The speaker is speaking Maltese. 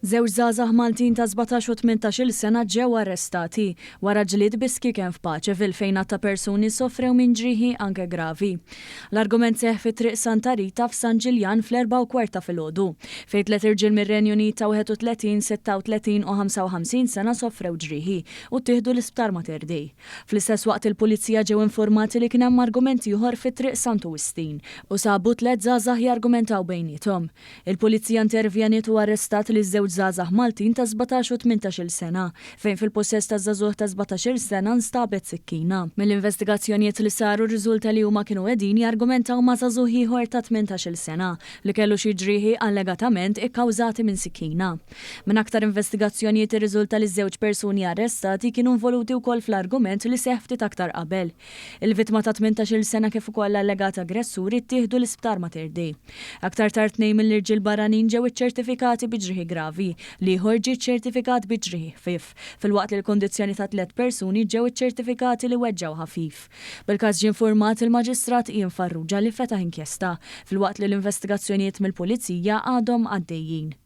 Żewġ żgħażagħ Maltin ta' 17 u 18-il sena ġew arrestati wara ġlied biski kien f'Paċeville fejn ta' persuni sofrew minn ġrieħi anke gravi. L-argument seħħ fit-triq Santa Rita f'San Ġiljan fl-4:15 ta' filgħodu, fejn tliet irġiel mir-Renju Unit ta' 31, 36 u 55 sena sofrew ġrieħi u ttieħdu l-isptar Mater Dei. Fl-istess waqt il-Pulizija ġew informati li kien hemm argument ieħor fit-triq Santu Wistin u sabu tliet żgħażagħ jargumentaw bejniethom. Il-Pulizija intervjeniet u arrestat li żewġ żgħażagħ Maltin ta' 17 u 18-il sena fejn fil-possess ta' żagħżugħ ta' 17-il sena nstabet sikkina. Mill-investigazzjonijiet li saru rriżulta li huma kienu qegħdin jargumentaw ma' żagħżugħ ieħor ta' 18-il sena li kellu xi ġrieħi allegatament ikkawżati minn sikkina. Minn aktar investigazzjonijiet irriżulta li żewġ persuni arrestati kienu involuti wkoll fl-argument li seħħ ftit aktar qabel. Il-vittma ta' 18-il sena kif ukoll allegat aggressuri ttieħdu l-isptar Mater Dei. Aktar tard tnejn mill-irġiel barranin ġew iċċertifikati bi ġrieħi gravi li ħorġi ċertifikat bi ġrieħi ħfief filwaqt li l-kondizzjoni ta' tliet persuni ġew iċċertifikati li weġġaw ħafif. Bil-każ ġie infurmat il-Maġistrat Ian Farrugia li fetaħ inkjesta filwaqt li l-investigazzjonijiet mill-Pulizija għadhom għaddejjin.